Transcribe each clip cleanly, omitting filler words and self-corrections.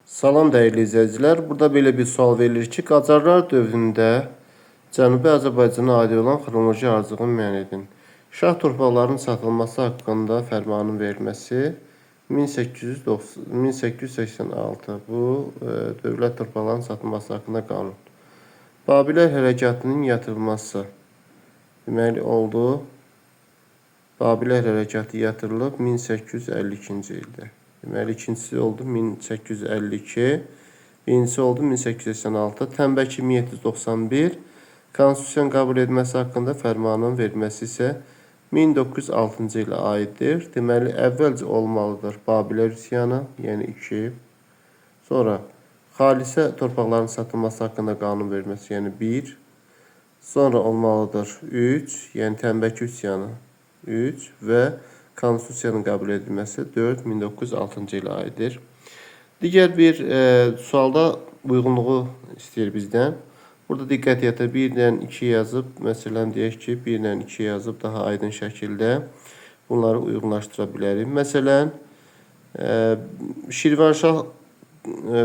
Salam dəyərli izləyicilər. Burada belə bir sual verilir ki, Qacarlar dövründə Cənubi Azərbaycana aid olan xronoloji ardıcığı müəyyən edin. Şah torpaqlarının satılması haqqında fərmanın verilməsi 1886. Bu dövlət torpaqlarının satılması haqqında qanun. Babillər hərəkatının yatırılması deməli oldu. Babillər hərəkatı yatırılıb 1852-ci ildə. Deməli, ikincisi oldu 1852, birincisi oldu 1886, Tənbəki 1791, Konstitusiyanın qəbul edilməsi haqqında fərmanın verilməsi isə 1906-cı ilə aiddir. Deməli, əvvəlcə olmalıdır Babillər üsyanı, yəni 2. Sonra xalisə torpaqların satılması haqqında qanun verilməsi, yəni 1. Sonra olmalıdır 3, yəni Tənbəki üsyanı 3 və Konstitusiyanın qəbul edilməsi 4, 1906-cı ilə aiddir. Digər bir sualda uyğunluğu istəyir bizdən. Burada diqqət yetə 1-dən 2 yazıb, məsələn deyək ki, 1-dən 2 yazıb daha aydın şəkildə bunları uyğunlaşdıra bilərik. Məsələn, Şirvanşah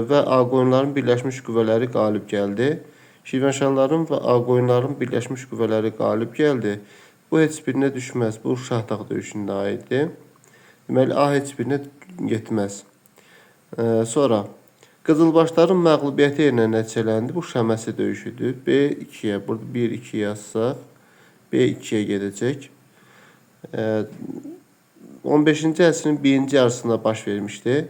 və Ağqoyunların birləşmiş qüvvələri qalib gəldi. Şirvanşahların və Ağqoyunların birləşmiş qüvvələri qalib gəldi. Bu heç birinə düşməz. Bu Şahdağ döyüşündə aiddir. Deməli, A heç birinə getməz. Sonra Qızılbaşların məğlubiyyəti ilə nəticələndi. Bu Şəməsi döyüşüdür. B2-yə, burada 1-2 yazsaq, B2-yə gedəcək. 15-ci əsrin birinci yarısında baş vermişdi.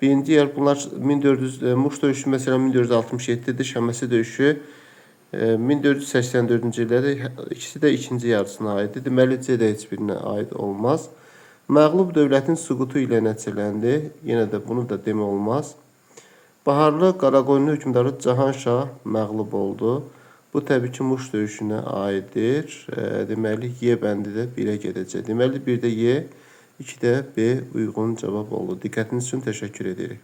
Birinci yer bunlar 1400 Muş döyüşü məsələn 1467-dir. Şəməsi döyüşü 1484-cü illərdə ikisi də ikinci yarısına aiddir. Deməli, C də heç birinə aid olmaz. Məğlub dövlətin süqutu ilə nəticələndi. Yenə də bunu da demək olmaz. Baharlı Qaraqoyunlu hökmdarı Cahanşah məğlub oldu. Bu təbii ki, Muş döyüşünə aiddir. Deməli, Y bəndi də 1-ə gedəcək. Deməli, 1-də Y, 2-də B uyğun cavab oldu. Diqqətiniz üçün təşəkkür edirik.